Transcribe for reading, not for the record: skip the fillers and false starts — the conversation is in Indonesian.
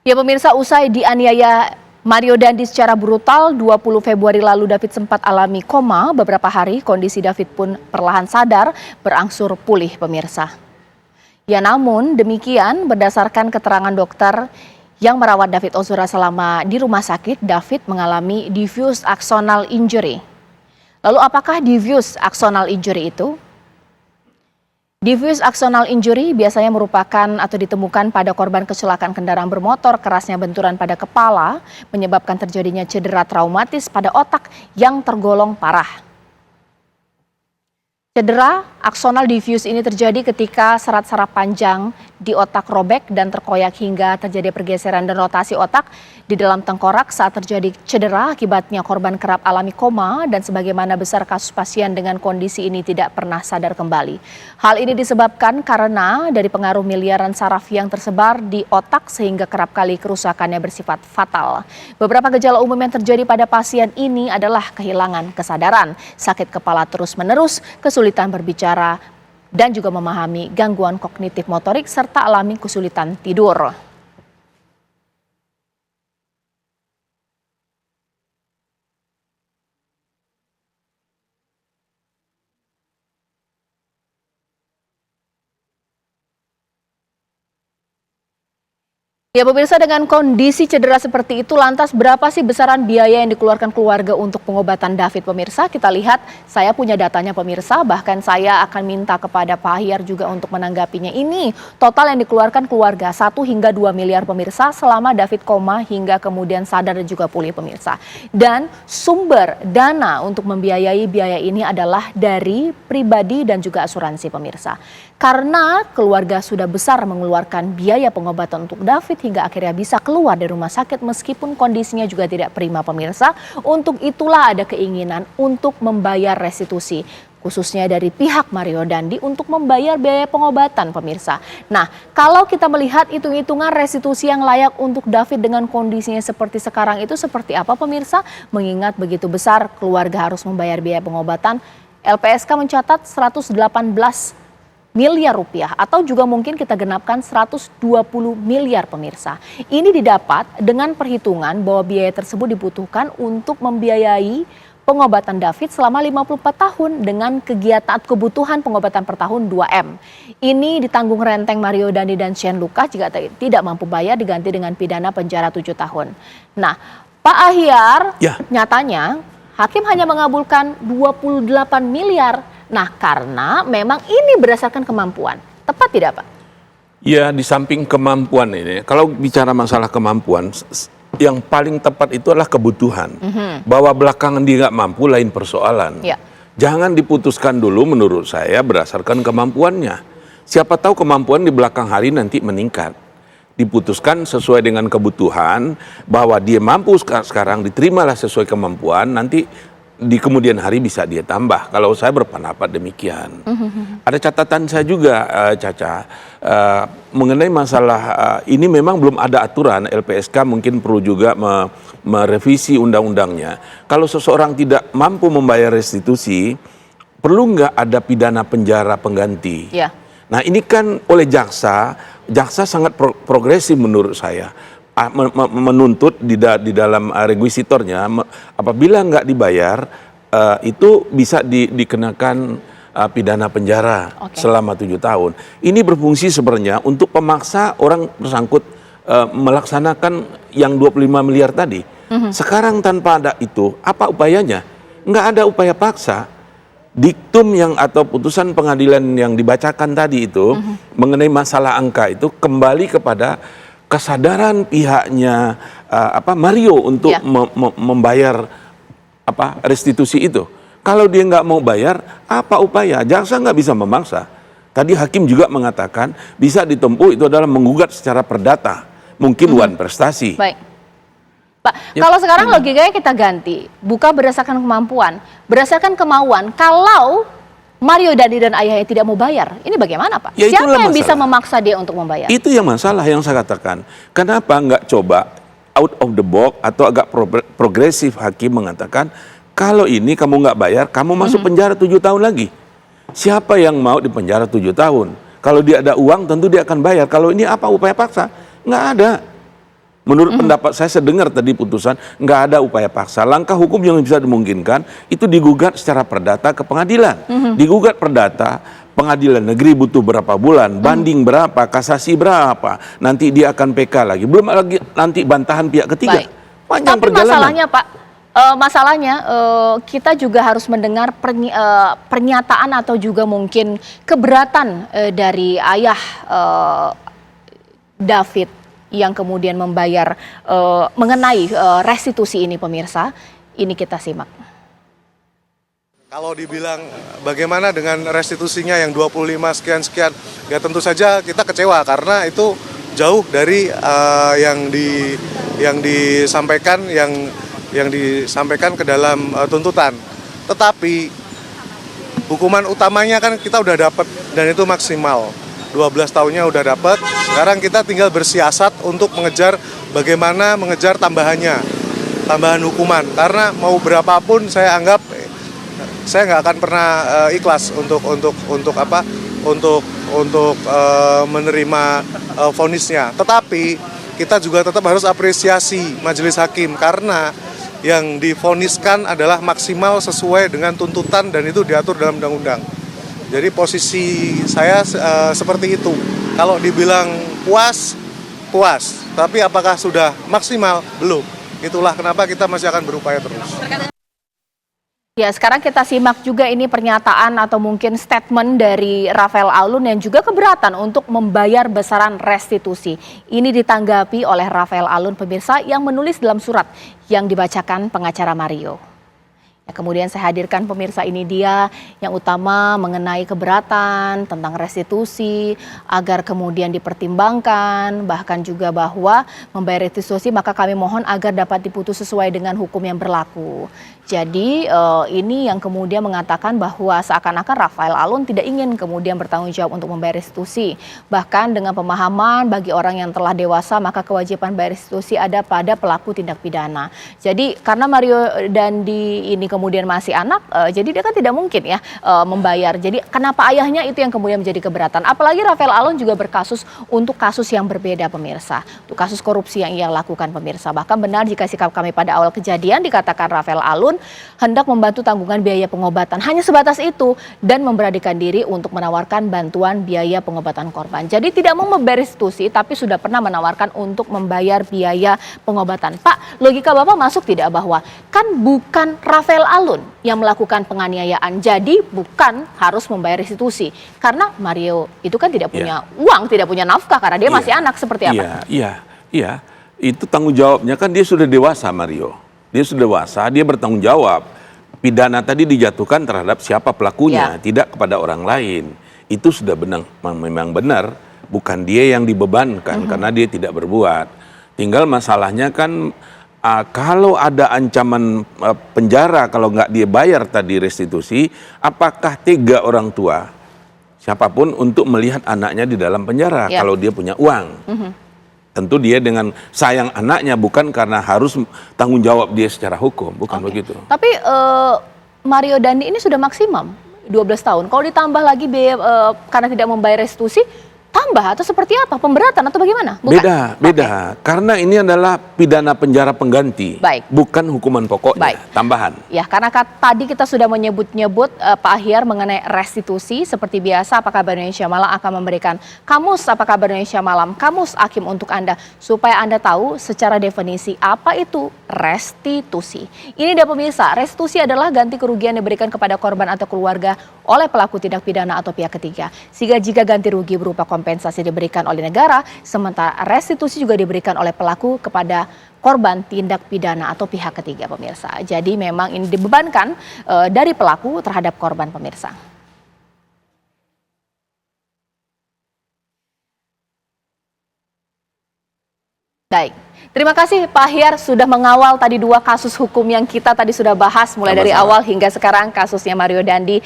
Ya pemirsa, usai dianiaya Mario Dandi secara brutal 20 Februari lalu, David sempat alami koma beberapa hari. Kondisi David pun perlahan sadar, berangsur pulih pemirsa. Ya namun demikian, berdasarkan keterangan dokter yang merawat David Ozora selama di rumah sakit, David mengalami diffuse axonal injury. Lalu apakah diffuse axonal injury itu? Diffuse axonal injury biasanya merupakan atau ditemukan pada korban kecelakaan kendaraan bermotor. Kerasnya benturan pada kepala menyebabkan terjadinya cedera traumatis pada otak yang tergolong parah. Cedera axonal diffuse ini terjadi ketika serat saraf panjang di otak robek dan terkoyak hingga terjadi pergeseran dan rotasi otak di dalam tengkorak. Saat terjadi cedera, akibatnya korban kerap alami koma dan sebagaimana besar kasus pasien dengan kondisi ini tidak pernah sadar kembali. Hal ini disebabkan karena dari pengaruh miliaran saraf yang tersebar di otak sehingga kerap kali kerusakannya bersifat fatal. Beberapa gejala umum yang terjadi pada pasien ini adalah kehilangan kesadaran, sakit kepala terus-menerus, kesulitan berbicara, dan juga memahami, gangguan kognitif motorik, serta alami kesulitan tidur. Ya pemirsa, dengan kondisi cedera seperti itu, lantas berapa sih besaran biaya yang dikeluarkan keluarga untuk pengobatan David pemirsa? Kita lihat, saya punya datanya pemirsa, bahkan saya akan minta kepada Pak Ahyar juga untuk menanggapinya. Ini total yang dikeluarkan keluarga 1 hingga 2 miliar pemirsa selama David koma hingga kemudian sadar dan juga pulih pemirsa. Dan sumber dana untuk membiayai biaya ini adalah dari pribadi dan juga asuransi pemirsa. Karena keluarga sudah besar mengeluarkan biaya pengobatan untuk David hingga akhirnya bisa keluar dari rumah sakit meskipun kondisinya juga tidak prima pemirsa. Untuk itulah ada keinginan untuk membayar restitusi, khususnya dari pihak Mario Dandi untuk membayar biaya pengobatan pemirsa. Nah, kalau kita melihat hitung-hitungan restitusi yang layak untuk David dengan kondisinya seperti sekarang itu seperti apa pemirsa? Mengingat begitu besar keluarga harus membayar biaya pengobatan, LPSK mencatat 118 miliar rupiah atau juga mungkin kita genapkan 120 miliar pemirsa. Ini didapat dengan perhitungan bahwa biaya tersebut dibutuhkan untuk membiayai pengobatan David selama 54 tahun dengan kegiatan kebutuhan pengobatan per tahun 2M. Ini ditanggung renteng Mario Dandi dan Shane Lucas, jika tidak mampu bayar diganti dengan pidana penjara 7 tahun. Nah, Pak Ahyar, nyatanya hakim hanya mengabulkan 28 miliar. Nah, karena memang ini berdasarkan kemampuan. Tepat tidak, Pak? Ya, di samping kemampuan ini, kalau bicara masalah kemampuan, yang paling tepat itu adalah kebutuhan. Bahwa belakangan dia nggak mampu, lain persoalan. Jangan diputuskan dulu menurut saya berdasarkan kemampuannya. Siapa tahu kemampuan di belakang hari nanti meningkat. Diputuskan sesuai dengan kebutuhan, bahwa dia mampu sekarang, diterimalah sesuai kemampuan, nanti di kemudian hari bisa dia tambah. Kalau saya berpendapat demikian. Ada catatan saya juga, Caca, mengenai masalah ini memang belum ada aturan. LPSK mungkin perlu juga merevisi undang-undangnya. Kalau seseorang tidak mampu membayar restitusi, perlu nggak ada pidana penjara pengganti? Nah, ini kan oleh jaksa sangat progresif menurut saya. Menuntut di dalam requisitornya, apabila nggak dibayar itu bisa dikenakan pidana penjara selama 7 tahun. Ini berfungsi sebenarnya untuk pemaksa orang bersangkut melaksanakan yang 25 miliar tadi. Sekarang tanpa ada itu, apa upayanya? Nggak ada upaya paksa. Diktum yang atau putusan pengadilan yang dibacakan tadi itu mengenai masalah angka itu kembali kepada kesadaran pihaknya Mario untuk membayar restitusi itu. Kalau dia nggak mau bayar, apa upaya? Jaksa nggak bisa memaksa. Tadi hakim juga mengatakan bisa ditempuh itu adalah menggugat secara perdata, mungkin wan prestasi. Baik, Pak. Kalau sekarang logikanya kita ganti, bukan berdasarkan kemampuan, berdasarkan kemauan. Kalau Mario Dandi dan ayahnya tidak mau bayar, ini bagaimana Pak? Ya, siapa yang bisa memaksa dia untuk membayar? Itu yang masalah yang saya katakan. Kenapa nggak coba out of the box atau agak progresif hakim mengatakan, kalau ini kamu nggak bayar, kamu masuk penjara 7 tahun lagi. Siapa yang mau di penjara 7 tahun? Kalau dia ada uang tentu dia akan bayar. Kalau ini apa upaya paksa? Nggak ada. Menurut pendapat saya sedengar tadi putusan, nggak ada upaya paksa. Langkah hukum yang bisa dimungkinkan itu digugat secara perdata ke pengadilan. Digugat perdata, pengadilan negeri butuh berapa bulan, banding berapa, kasasi berapa, nanti dia akan PK lagi. Belum lagi nanti bantahan pihak ketiga. Baik. Panjang Tapi perjalanan. masalahnya Pak, kita juga harus mendengar pernyataan atau juga mungkin keberatan dari ayah David yang kemudian membayar mengenai restitusi ini, pemirsa. Ini kita simak. Kalau dibilang bagaimana dengan restitusinya yang 25 sekian-sekian, ya tentu saja kita kecewa karena itu jauh dari yang disampaikan ke dalam tuntutan. Tetapi hukuman utamanya kan kita udah dapat dan itu maksimal. 12 tahunnya udah dapat, sekarang kita tinggal bersiasat untuk bagaimana mengejar tambahan hukuman. Karena mau berapapun saya anggap saya nggak akan pernah ikhlas untuk menerima vonisnya. Tetapi kita juga tetap harus apresiasi majelis hakim karena yang divoniskan adalah maksimal sesuai dengan tuntutan dan itu diatur dalam undang-undang. Jadi posisi saya seperti itu. Kalau dibilang puas, tapi apakah sudah maksimal? Belum. Itulah kenapa kita masih akan berupaya terus. Ya, sekarang kita simak juga ini pernyataan atau mungkin statement dari Rafael Alun yang juga keberatan untuk membayar besaran restitusi. Ini ditanggapi oleh Rafael Alun, pemirsa, yang menulis dalam surat yang dibacakan pengacara Mario. Ya, kemudian saya hadirkan, pemirsa, ini dia yang utama mengenai keberatan tentang restitusi agar kemudian dipertimbangkan, bahkan juga bahwa membayar restitusi maka kami mohon agar dapat diputus sesuai dengan hukum yang berlaku. Jadi ini yang kemudian mengatakan bahwa seakan-akan Rafael Alun tidak ingin kemudian bertanggung jawab untuk membayar restitusi. Bahkan dengan pemahaman bagi orang yang telah dewasa maka kewajiban bayar restitusi ada pada pelaku tindak pidana. Jadi karena Mario Dandi ini kemudian masih anak, jadi dia kan tidak mungkin ya membayar. Jadi kenapa ayahnya itu yang kemudian menjadi keberatan. Apalagi Rafael Alun juga berkasus untuk kasus yang berbeda, pemirsa. Untuk kasus korupsi yang ia lakukan, pemirsa. Bahkan benar jika sikap kami pada awal kejadian dikatakan Rafael Alun hendak membantu tanggungan biaya pengobatan. Hanya sebatas itu dan memberanikan diri untuk menawarkan bantuan biaya pengobatan korban. Jadi tidak mau membayar restitusi tapi sudah pernah menawarkan untuk membayar biaya pengobatan. Pak, logika Bapak masuk tidak bahwa kan bukan Rafael Alun yang melakukan penganiayaan. Jadi bukan harus membayar restitusi. Karena Mario itu kan tidak punya uang, tidak punya nafkah karena dia masih anak, seperti apa? Iya. Itu tanggung jawabnya kan dia sudah dewasa, Mario. Dia sudah dewasa, dia bertanggung jawab. Pidana tadi dijatuhkan terhadap siapa pelakunya, tidak kepada orang lain. Itu sudah memang benar, bukan dia yang dibebankan karena dia tidak berbuat. Tinggal masalahnya kan kalau ada ancaman penjara kalau nggak dia bayar tadi restitusi, apakah tega orang tua siapapun untuk melihat anaknya di dalam penjara kalau dia punya uang? Tentu dia dengan sayang anaknya, bukan karena harus tanggung jawab dia secara hukum, bukan begitu. Tapi Mario Dandi ini sudah maksimum 12 tahun. Kalau ditambah lagi biaya karena tidak membayar restitusi, tambah atau seperti apa? Pemberatan atau bagaimana? Bukan? Beda. Karena ini adalah pidana penjara pengganti, bukan hukuman pokoknya, tambahan. Ya, karena tadi kita sudah menyebut-nyebut Pak Ahyar mengenai restitusi. Seperti biasa, Apa Kabar Indonesia Malam akan memberikan kamus Apa Kabar Indonesia Malam, kamus Hakim untuk Anda, supaya Anda tahu secara definisi apa itu restitusi. Ini dia, pemirsa, restitusi adalah ganti kerugian yang diberikan kepada korban atau keluarga oleh pelaku tindak pidana atau pihak ketiga. Sehingga jika ganti rugi berupa kompensasi diberikan oleh negara, sementara restitusi juga diberikan oleh pelaku kepada korban tindak pidana atau pihak ketiga, pemirsa. Jadi memang ini dibebankan dari pelaku terhadap korban, pemirsa. Baik. Terima kasih Pak Ahyar sudah mengawal tadi 2 kasus hukum yang kita tadi sudah bahas mulai dari awal hingga sekarang kasusnya Mario Dandi.